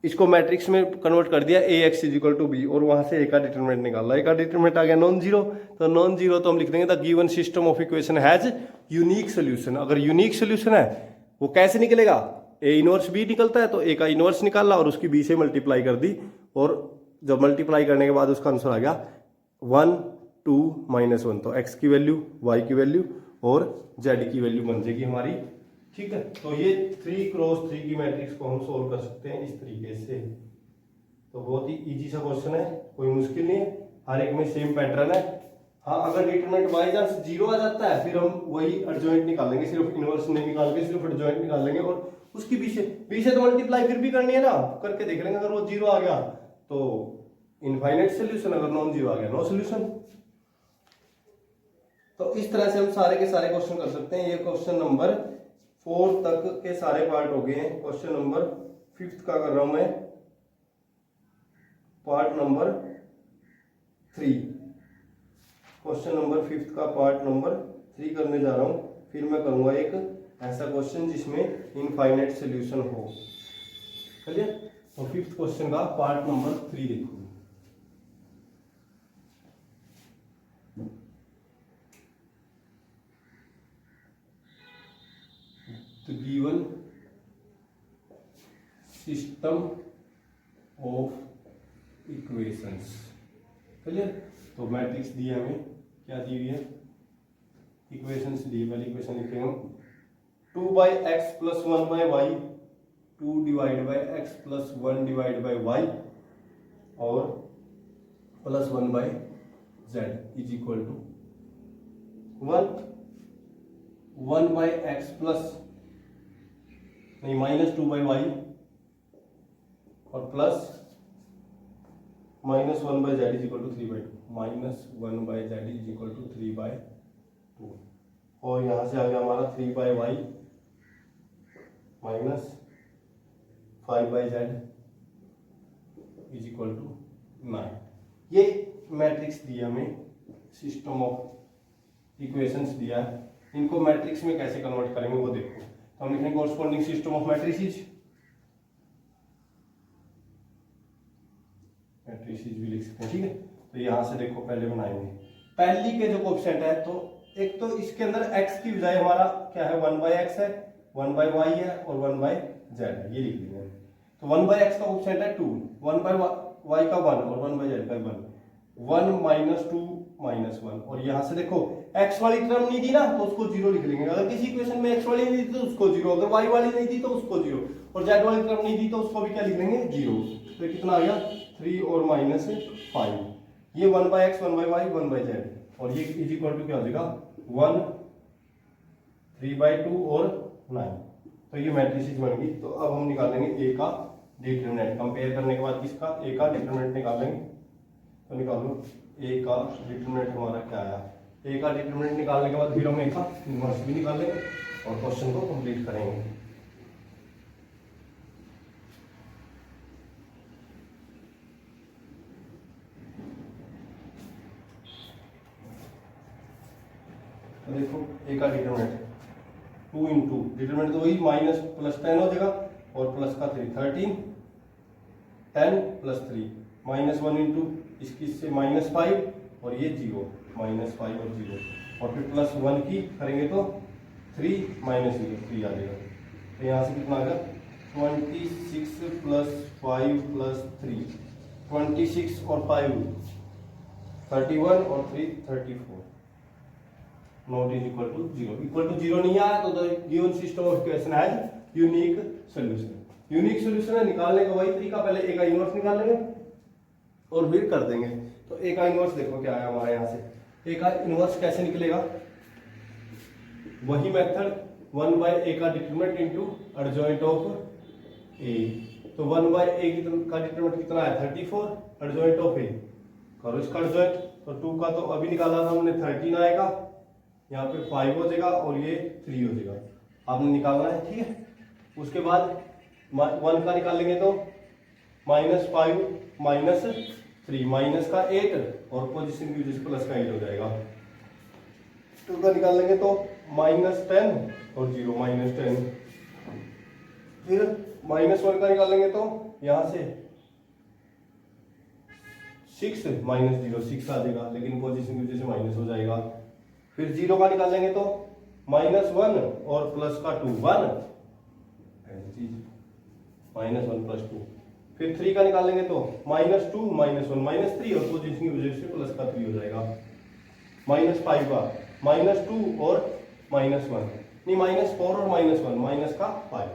इसको मैट्रिक्स में कन्वर्ट कर दिया ax इक्वल टू बी, और वहां से ए का डिटरमिनेंट निकाला। ए का डिटरमिनेंट आ गया नॉन जीरो, तो नॉन जीरो तो हम लिख देंगे the given system of equation has unique solution. अगर यूनिक सोल्यूशन है वो कैसे निकलेगा, ए इनवर्स बी निकलता है, तो ए का इनवर्स निकाला और उसकी बी से मल्टीप्लाई कर दी, और जब मल्टीप्लाई करने के बाद उसका आंसर आ गया 1 2 -1, तो x की वैल्यू, y की वैल्यू और z की वैल्यू बन जाएगी हमारी। ठीक है, तो ये 3x3 की मैट्रिक्स को हम सोल्व कर सकते हैं इस तरीके से। तो बहुत ही इजी सा क्वेश्चन है, कोई मुश्किल नहीं है, हर एक में सेम पैटर्न है। हाँ, अगर डिटरमिनेंट बाई चांस जीरो आ जाता है, फिर हम वही एडजॉइंट निकाल लेंगे, सिर्फ इनवर्स नहीं निकाल के सिर्फ एडजॉइंट निकाल लेंगे, और उसकी बी से तो मल्टीप्लाई फिर भी करनी है ना, करके देख लेंगे। अगर वो जीरो आ गया तो इनफाइनाइट सोल्यूशन, अगर नॉन जीरो आ गया नो सोल्यूशन। तो इस तरह से हम सारे के सारे क्वेश्चन कर सकते हैं। ये क्वेश्चन नंबर 4 तक के सारे पार्ट हो गए हैं। क्वेश्चन नंबर 5 का कर रहा हूं मैं, पार्ट नंबर 3। क्वेश्चन नंबर 5 का पार्ट नंबर 3 करने जा रहा हूं। फिर मैं करूंगा एक ऐसा क्वेश्चन जिसमें इनफाइनाइट सोल्यूशन हो। चलिए, तो 5th क्वेश्चन का पार्ट नंबर 3 देखो। The given system of equations, चलिए, तो मैट्रिक्स दी है हमें, क्या दी हुई है, इक्वेशंस दी है। पहले इक्वेशन लिखेंगे हम 2/x + 1/y, 2 / x + 1 / y और +1/z is equal to 1/x plus नहीं -2/y और plus -1/z is equal to 3/2, -1/z is equal to 3/2, और यहां से आ गया हमारा 3/y minus 5/z is equal to 9। ये मैट्रिक्स दिया हमें, सिस्टम ऑफ इक्वेशंस दिया है, इनको मैट्रिक्स में कैसे कन्वर्ट करेंगे वो देखो। तो हम लिखेंगे कोरस्पॉन्डिंग सिस्टम ऑफ मैट्रिसेस भी लिख सकते हैं। ठीक है, तो यहां से देखो पहले बनाएंगे, पहली के जो कोएफिशिएंट है, तो एक तो इसके अंदर x की बजाय हमारा क्या है 1/x है, 1/y है और 1/z है, ये लिख लेंगे। तो 1/x का कोएफिशिएंट है 2, 1/y का 1 और 1/z का 1, 1 - 2 -1, और यहां से देखो x वाली टर्म नहीं दी ना, तो उसको 0 लिख लेंगे। अगर किसी इक्वेशन में x वाली नहीं दी तो उसको 0, अगर y वाली नहीं दी तो उसको 0, और z वाली टर्म नहीं दी तो उसको भी क्या लिख लेंगे 0। तो कितना आ गया 3 और -5, ये 1/x 1/y 1/z, और ये इज इक्वल टू क्या हो जाएगा 1 3/2 और 9। तो ये मैट्रिसेस बन गई। तो अब हम निकालेंगे a का डिटरमिनेंट, कंपेयर करने के बाद किसका, a का डिटरमिनेंट निकालेंगे। तो निकालो a का डिटरमिनेंट हमारा क्या आया। a का डिटरमिनेंट निकालने के बाद फिर हम a का इनवर्स भी निकालेंगे और क्वेश्चन को कंप्लीट करेंगे। तो देखो a का डिटरमिनेंट 2 × डिटरमिनेंट तो वही -+10 हो जाएगा और प्लस का 3 13, 10 + 3 -1 × इसकी से -5 और ये 0, -5 और 0, और फिर +1 की करेंगे तो 3 - 0 3 आ जाएगा। तो यहाँ से कितना आ गया 26 + 5 + 3, 26 और 5 31 और 3 34, not is equal to 0। Equal to 0 नहीं आया तो given system of equation has unique solution. Unique solution है, निकालने का वही तरीका, पहले a का इनवर्स निकाल लेंगे, और फिर कर देंगे। तो ए का इनवर्स देखो क्या आया हमारे यहाँ से। ए का इनवर्स कैसे निकलेगा, वही मेथड 1 बाय ए का डिटरमिनेंट इनटू एडजॉइंट ऑफ ए। तो 1 बाय ए का डिटरमिनेंट कितना है 34, एडजॉइंट ऑफ ए करो इसका एडजॉइंट। तो 2 का तो अभी निकाला था हमने 13 आएगा, यहाँ पे 5 हो जाएगा और ये 3 हो जाएगा, आपने निकालना है, ठीक है। उसके बाद 1 का निकालेंगे तो -5 -3 माइनस का 8 और पोजीशन की वजह से प्लस का 8 हो जाएगा। 2 का निकालेंगे तो -10 और 0 -10। फिर -1 का निकालेंगे तो यहाँ से 6 -0 6 आ जाएगा, लेकिन पोजीशन की वजह से माइनस हो जाएगा। फिर 0 का निकालेंगे तो -1 और प्लस का 2 1 -1 + 2। फिर 3 का निकालेंगे तो -2 -1 -3 और पोजीशन की वजह से प्लस का 3 हो जाएगा। -5 का -2 और -1 नहीं -4 और -1 माइनस का 5,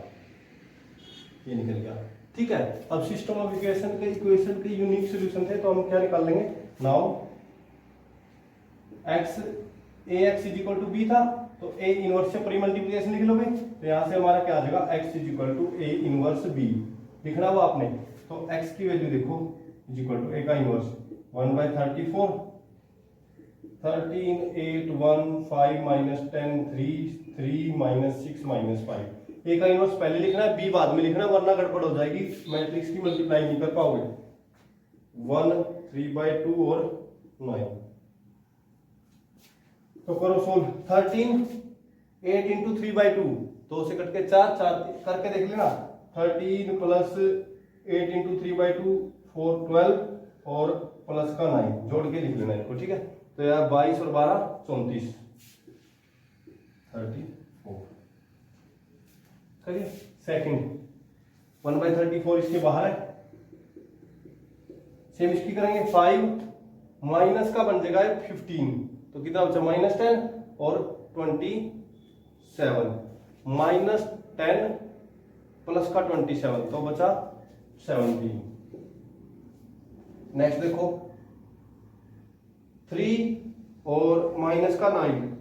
ये निकल गया, ठीक है। अब सिस्टम ऑफ इक्वेशन के यूनिक सॉल्यूशन थे, तो हम क्या निकाल लेंगे नाउ x ax = b था, तो a इनवर्स से प्री मल्टीप्लिकेशन लिख लोगे, तो यहां से हमारा क्या आ जाएगा x = a इनवर्स b लिखना हुआ आपने। तो x की वैल्यू देखो = a का इनवर्स 1/34 13 8 1 5 -10 3 3 -6 -5। ए का इनवर्स पहले लिखना है, बी बाद में लिखना है, वरना गड़बड़ हो जाएगी, मैट्रिक्स की मल्टीप्लाई नहीं कर पाओगे। 1 3/2 और 9। तो करो सोल्व। 13 8 × 3/2 2 से कट के 4 4 करके देख लेना। 13 + 8 × 3/2 4 12 और प्लस का 9 जोड़ के लिख लेना इनको, ठीक है। तो यार 22 और 12 34 34। करिए सेकंड 1/34 इसके बाहर है, सेम इसकी करेंगे। 5 माइनस का बन जाएगा 15, तो कितना बचा -10 और 27 -10 प्लस का 27 तो बचा 17। नेक्स्ट देखो 3 और माइनस का 9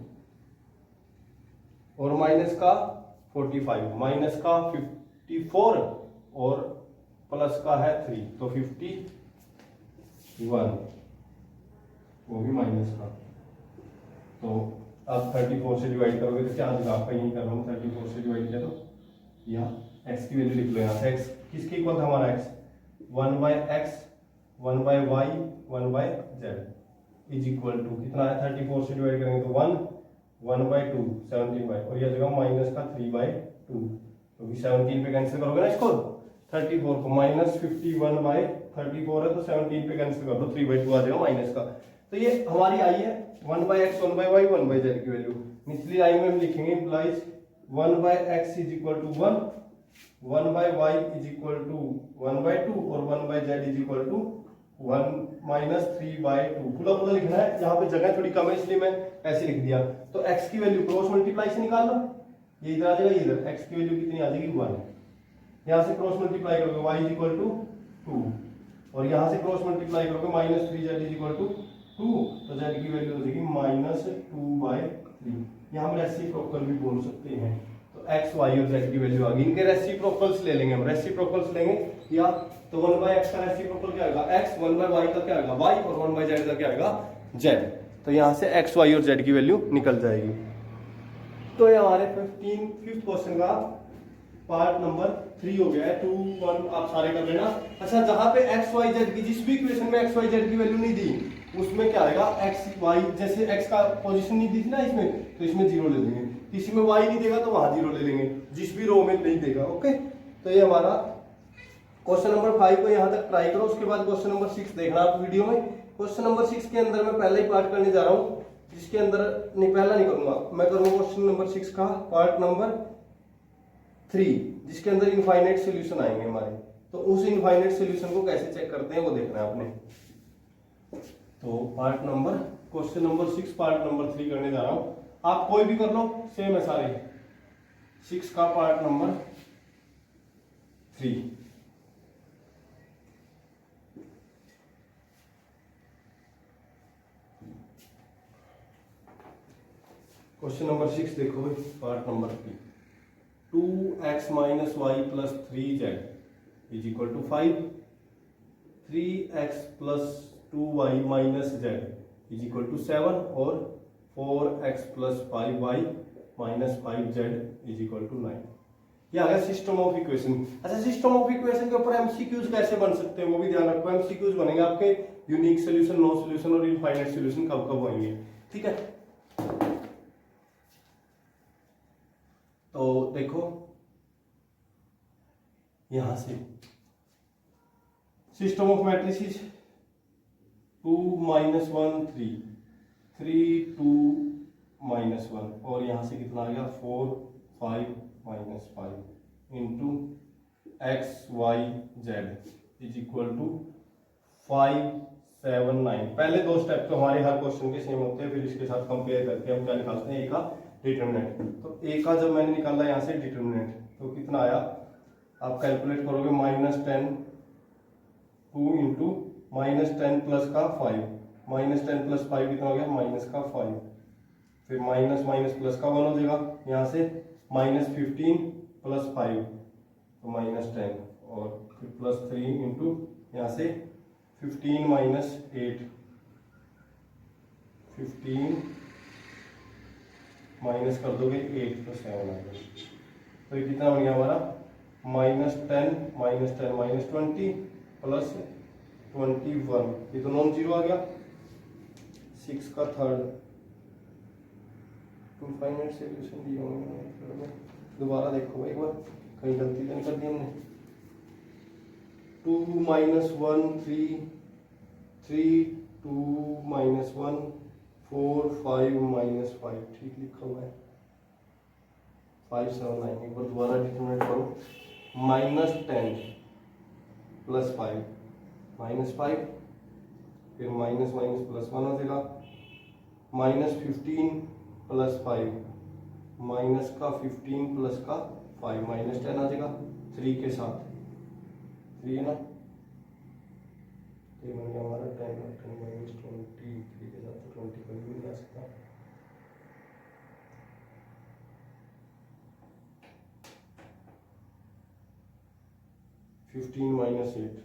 और माइनस का 45 माइनस का 54 और प्लस का है 3 तो 51, वो भी माइनस का। तो अब 34 से डिवाइड करोगे तो क्या आ जाएगा आपका, यही कर रहा हूँ 34 से डिवाइड किया तो यहाँ x की वैल्यू लिख लो। यहाँ से x किसके इक्वल था हमारा x 1/x 1/y 1/z = कितना है 34 से डिवाइड करेंगे तो 1 1/2 17/, और यह जगह माइनस का 3/2, क्योंकि 17 पे कैंसिल करोगे ना इसको 34 को -51/34 है, तो 17 पे कैंसिल कर दो 3/2 आ जाएगा माइनस का। तो ये हमारी आई है 1/x 1/y 1/z की वैल्यू। निचली लाइन में हम लिखेंगे इम्प्लाइज 1/x = 1 1/y = 1/2 और 1/z = 1 -3/2। पूरा पूरा लिखना है, यहाँ पे जगह थोड़ी कम है इसलिए मैं ऐसे लिख दिया। तो x की वैल्यू क्रॉस मल्टीप्लाई से निकाल लो, ये इधर आ जाएगा, इधर x की वैल्यू कितनी आ जाएगी 1, यहाँ से क्रॉस मल्टीप्लाई करोगे y = 2 और यहाँ से क्रॉस मल्टीप्लाई करोगे -3z = 2, तो z की वैल्यू हो जाएगी -2/3। यहाँ हम रेसिप्रोकल भी बोल सकते हैं। तो x y और z की वैल्यू आ गई। इनके रेसिप्रोकल्स ले लेंगे हम, रेसिप्रोकल्स लेंगे या तो 1/x का रेसिप्रोकल क्या आएगा x, 1/y का क्या आएगा y और 1/z का क्या आएगा z। तो यहाँ से x y और z की वैल्यू निकल जाएगी। तो ये हमारे 5th क्वेश्चन का पार्ट नंबर 3 हो गया है। 2 1 आप सारे कर लेना। अच्छा, जहां पे x y z की जिस भी इक्वेशन में x y z की वैल्यू नहीं दी उसमें क्या आएगा x y, जैसे x का पोजीशन नहीं दी थी ना इसमें, तो इसमें 0 ले लेंगे। किसी में y नहीं देगा तो वहां 0 ले लेंगे, जिस भी रो में नहीं देगा। ओके, तो ये हमारा क्वेश्चन नंबर 5 को यहाँ तक ट्राई करो। उसके बाद क्वेश्चन नंबर 6 देखना आप वीडियो में। क्वेश्चन नंबर 6 के अंदर मैं पहले ही पार्ट करने जा रहा हूँ, जिसके अंदर नहीं पहला नहीं करूंगा, मैं करूंगा क्वेश्चन नंबर 6 का पार्ट नंबर 3, जिसके अंदर इनफाइनाइट सॉल्यूशन आएंगे हमारे। तो उस इनफाइनाइट सॉल्यूशन को कैसे चेक करते हैं वो देखना है आपने। तो क्वेश्चन नंबर 6 पार्ट नंबर 3 करने जा रहा हूं। आप कोई भी कर लो, सेम है सारे। 6 का पार्ट नंबर 3। क्वेश्चन नंबर 6 देखो भाई, part number 3। 2x minus y plus 3z is equal to 5। 3x plus 2y minus z is equal to 7 और 4x plus 5y minus 5z is equal to 9। ये आ गया system of equation. अच्छा, system of equation के ऊपर MCQs कैसे बन सकते हैं वो भी ध्यान रखो। एमसीक्यूज बनेंगे आपके यूनिक सॉल्यूशन, नो सॉल्यूशन और इनफाइनाइट सॉल्यूशन कब कब होंगे, ठीक है। तो देखो यहां से system of matrices 2 minus 1 3 3 2 minus 1 और यहां से कितना आ गया 4 5 minus 5 into x y z is equal to 5 7 9। पहले दो स्टेप तो हमारे हर क्वेश्चन के सेम होते हैं, फिर इसके साथ कंपेयर करके हम क्या निकालते हैं, ए का डिटरमिनेंट। तो ए का जब मैंने निकाला यहाँ से डिटरमिनेंट तो कितना आया, आप कैलकुलेट करोगे -10 2 इंटू -10 प्लस का 5 -10 प्लस 5 कितना हो गया माइनस का 5, फिर माइनस माइनस प्लस का 1 हो जाएगा, यहाँ से -15 प्लस 5 तो -10 और फिर प्लस 3 इंटू यहाँ से 15 माइनस 8 15 माइनस कर दोगे 8 तो 7 आ गया। तो ये कितना बन गया हमारा -10 माइनस 20 प्लस 21, ये तो नॉन जीरो आ गया। 6 का थर्ड इनफाइनाइट सॉल्यूशन दिए होंगे, दोबारा देखो एक बार कहीं गलती तो नहीं कर दी हमने। 2 माइनस 1 3 3 2 माइनस 1 4 5 माइनस 5 ठीक लिखा हुआ है। 5 7 9 एक बार दोबारा डिटरमिनेंट करो। -10 प्लस 5 -5 फिर माइनस माइनस प्लस 1 हो जाएगा, -15 प्लस 5 माइनस का 15 प्लस का 5 -10 आ जाएगा 3 के साथ, 3 है ना, तो बन गया हमारा 10 माइनस 20 3 के साथ तो 20 कभी भी नहीं आ सकता। -15 माइनस 8,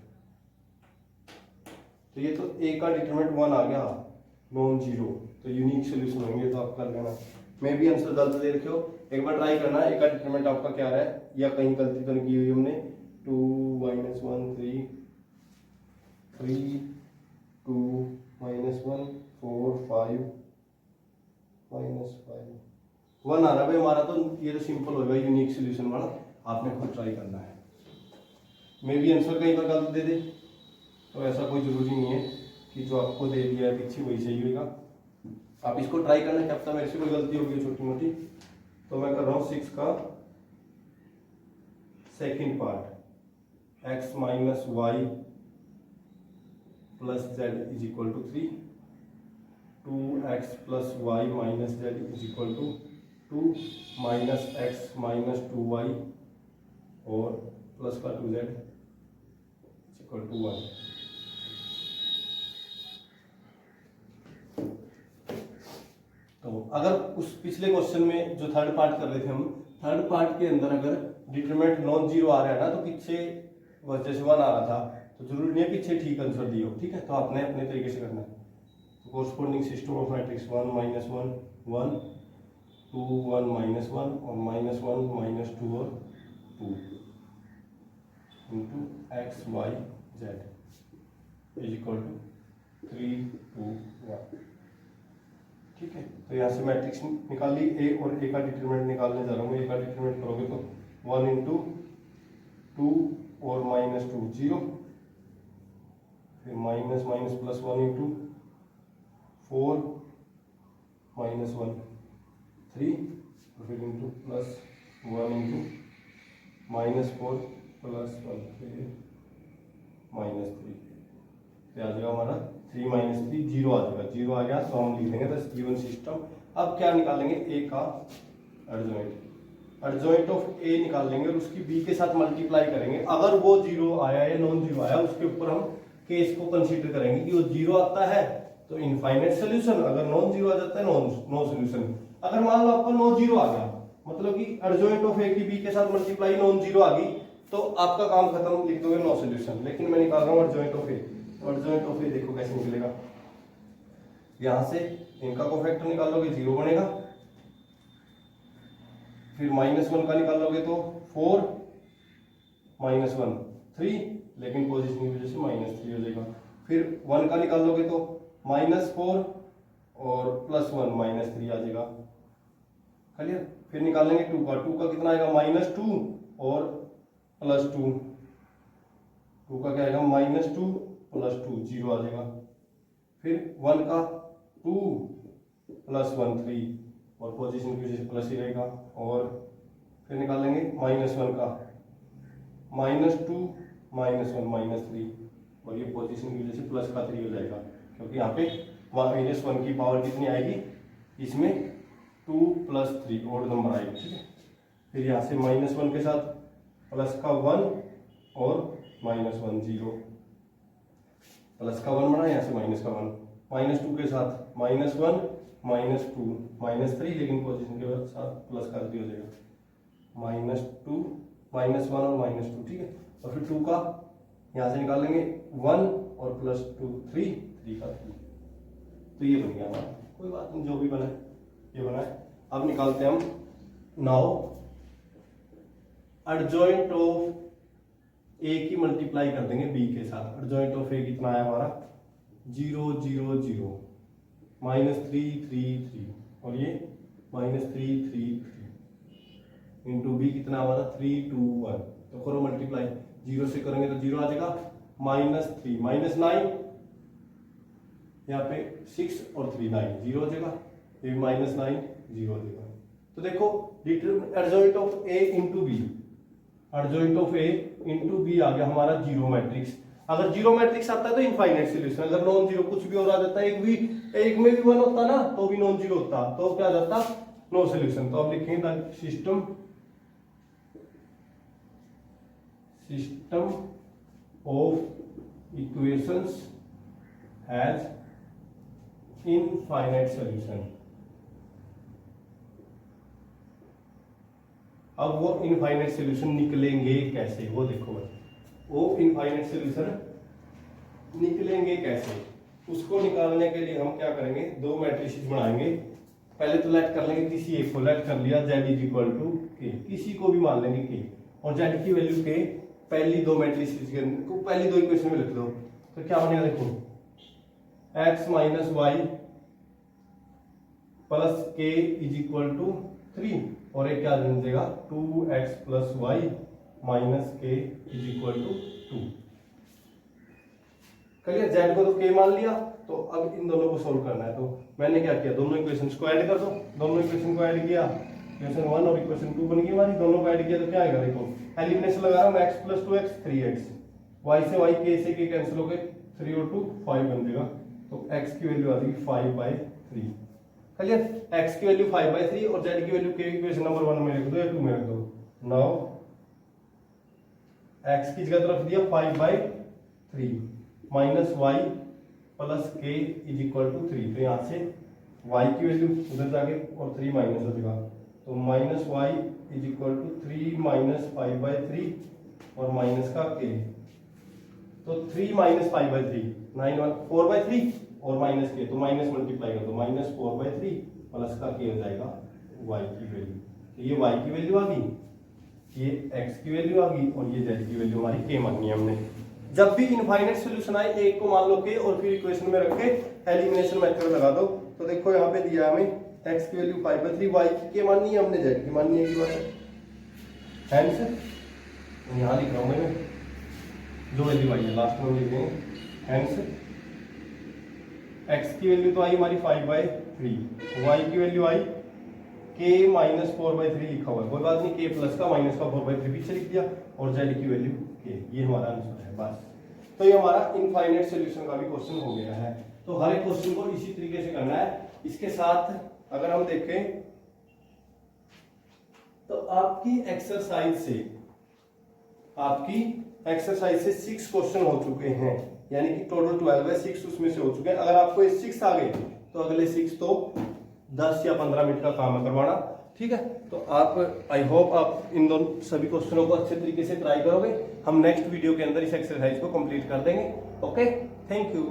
तो ये तो ए का डिटरमिनेंट 1 आ गया नॉन जीरो, तो यूनिक सोल्यूशन होंगे तो आप कर लेना। मैं भी आंसर गलत दे रखे हो, एक बार ट्राई करना ए का डिटरमिनेंट आपका क्या रहा है या कहीं गलती तो नहीं की हुई हमने। 2 माइनस 1 3 3 2 माइनस 1 4 5 माइनस 5 1 आ रहा है भाई हमारा, तो ये तो सिंपल होगा यूनिक सोल्यूशन वाला, आपने खुद ट्राई करना है। मे भी आंसर कहीं पर गलत दे दे तो ऐसा कोई जरूरी नहीं है कि जो आपको दे दिया है पीछे वही सही होगा, आप इसको ट्राई करना, क्या पता मेरे से कोई गलती होगी छोटी मोटी। तो मैं कर रहा हूँ 6 का second part, x minus y plus z is equal to 3 2x plus y minus z is equal to 2 minus x minus 2y और प्लस का 2z इज इक्वल टू 1। तो अगर उस पिछले क्वेश्चन में जो थर्ड पार्ट कर रहे थे हम, थर्ड पार्ट के अंदर अगर डिटरमिनेंट नॉन जीरो आ रहा है ना, तो पीछे जैसे 1 आ रहा था तो जरूरी नहीं है पीछे ठीक आंसर दिए हो, ठीक है, तो आपने अपने तरीके से करना है। तो corresponding system of matrix 1 minus 1 1 2 1 minus 1 और -1 -2 और 2 into x y z is equal to 3 2 1, ठीक है। तो यहाँ से मैट्रिक्स निकाल ली, ए और ए का डिटरमिनेंट निकालने जा रहा हूँ। ए का डिटरमिनेंट करोगे तो 1 इंटू 2 और -2 0, फिर माइनस माइनस प्लस 1 इंटू 4 -1 3 और फिर इंटू प्लस 1 इंटू -4 प्लस 1 फिर -3, तो आ जाएगा हमारा 3 माइनस 3 0 आ जाएगा, 0 आ गया तो हम लिख देंगे द गिवन सिस्टम। अब क्या निकालेंगे, ए का एडजॉइंट ऑफ ए निकाल लेंगे और उसकी बी के साथ मल्टीप्लाई करेंगे। अगर वो 0 आया या नॉन जीरो आया उसके ऊपर हम केस को कंसीडर करेंगे कि वो 0 आता है तो इनफाइनाइट सोल्यूशन, अगर नॉन जीरो आ जाता है नो सोल्यूशन। अगर मान लो आपका नॉन जीरो आ गया, मतलब कि एडजॉइंट ऑफ ए की बी के साथ मल्टीप्लाई नॉन जीरो आ गई, तो आपका काम खत्म, लिख दोगे नो सॉल्यूशन। लेकिन मैं निकाल रहा हूँ adjoint of A. Adjoint of A देखो कैसे निकलेगा, यहां से इनका कोफैक्टर निकालोगे 0 बनेगा, फिर -1 का निकालोगे तो 4 -1 3, लेकिन पोजीशन की वजह से -3 हो जाएगा। फिर 1 का निकालोगे तो -4 और +1 -3 आ जाएगा। क्लियर। फिर निकालेंगे 2 का, 2 का कितना आएगा -2 और +2, 2 का क्या आएगा -2 +2 0 आ जाएगा। फिर 1 का 2 +1 3 और पोजीशन की वजह से प्लस ही रहेगा। और फिर निकालेंगे -1 का -2 -1 -3 और ये पोजीशन की वजह से प्लस का 3 हो जाएगा, क्योंकि यहाँ पे -1 की पावर कितनी आएगी, इसमें 2 + 3 और नंबर आएगा। ठीक है। फिर यहाँ से -1 के साथ प्लस का 1 और -1 0, प्लस का 1 बना, यहाँ से माइनस का 1, -2 के साथ -1 -2 -3, लेकिन पोजीशन के साथ प्लस का 3 हो जाएगा, -2 -1 और -2। ठीक है। और फिर 2 का यहाँ से निकालेंगे 1 और +2 3 3 का 3, तो ये बन गया हमारा। कोई बात नहीं, जो भी बना है ये बना है। अब निकालते हैं हम नाउ एडजॉइंट ऑफ ए की मल्टीप्लाई कर देंगे बी के साथ। एडजॉइंट ऑफ ए कितना है हमारा 0 0 0 -3 3 3 और ये -3 3 3 इंटू बी कितना हमारा 3 2 1। तो करो मल्टीप्लाई, 0 से करेंगे तो 0 आ जाएगा, -3 -9, यहाँ पे 6 और 3 9 0 हो जाएगा, ये -9 0 हो जाएगा। तो देखो adjoint of A into B, adjoint of A into B आ गया हमारा 0 मैट्रिक्स। अगर 0 मैट्रिक्स आता है तो इनफाइनाइट सॉल्यूशन, अगर नॉन जीरो कुछ भी और आ जाता है, एक में भी 1 होता ना तो भी नॉन जीरो होता, तो क्या आ जाता नो सॉल्यूशन। तो अब लिखेंगे the system of equations has infinite solution. अब वो इनफाइनाइट सॉल्यूशन निकलेंगे कैसे, वो देखो बस। वो इनफाइनाइट सॉल्यूशन निकलेंगे कैसे, उसको निकालने के लिए हम क्या करेंगे, दो मैट्रिसेस बनाएंगे। पहले तो लेट कर लेंगे किसी एक को, लेट कर लिया z = k, किसी को भी मान लेंगे k, और z की वैल्यू k पहली दो मैट्रिसेस के को पहली दो इक्वेशन में लिख दो। तो क्या बनेगा देखो, x - y + k = 3 और एक क्या बन जाएगा 2x + y - k = 2। Clear. z को तो k मान लिया, तो अब इन दोनों को सोल्व करना है। तो मैंने क्या किया, दोनों इक्वेशंस को ऐड कर दो। दोनों इक्वेशन को ऐड किया, इक्वेशन 1 और इक्वेशन 2 बन गई हमारी। दोनों को ऐड किया तो क्या आएगा देखो, एलिमिनेशन लगा रहा हूं, x + 2x 3x, y से y, k से k कैंसिल हो गए, 3 और 2 5 बन जाएगा। तो x की वैल्यू आ जाएगी 5/3। क्लियर। x की वैल्यू 5/3 और z की वैल्यू k इक्वेशन नंबर 1 में लिख दो या 2 में लिख दो। नाउ x की जगह रख दिया 5/3 -y + k = 3। तो यहाँ से y की वैल्यू उधर जाके और 3 माइनस हो जाएगा, तो -y = 3 - 5/3 और माइनस का k, तो 3 - 5/3 9 4/3 और माइनस k, तो माइनस मल्टीप्लाई कर दो, -4/3 प्लस का k हो जाएगा y की वैल्यू। तो ये y की वैल्यू आ गई, ये x की वैल्यू आ गई और ये z की वैल्यू हमारी k मानी है हमने। जब भी इनफाइनाइट सॉल्यूशन आए एक को मान लो k और फिर इक्वेशन में रख के एलिमिनेशन मेथड लगा दो। तो देखो यहाँ पे दिया हमें x की वैल्यू 5/3, y की k माननी है हमने, z की माननी है की बात है। हेंस यहाँ लिख रहा हूँ मैं जो वैल्यू आई है लास्ट में लिख देंगे। हेंस x की वैल्यू तो आई हमारी 5/3, y की वैल्यू आई k - 4/3 लिखा हुआ है, कोई बात नहीं, k प्लस का माइनस का 4/3 पीछे लिख दिया और z की वैल्यू k, ये हमारा आंसर है बस। तो ये हमारा इनफाइनाइट सॉल्यूशन का भी क्वेश्चन हो गया है। तो हर एक क्वेश्चन को इसी तरीके से करना है। इसके साथ अगर हम देखें तो आपकी एक्सरसाइज से 6 क्वेश्चन हो चुके हैं, यानी कि टोटल 12 है, 6 उसमें से हो चुके हैं। अगर आपको ये 6 आ गए तो अगले 6 तो 10 या 15 मिनट का काम है करवाना, ठीक है। तो आप आई होप आप इन दोनों सभी क्वेश्चनों को अच्छे तरीके से ट्राई करोगे। हम नेक्स्ट वीडियो के अंदर इस एक्सरसाइज को कंप्लीट कर देंगे। Okay, thank you.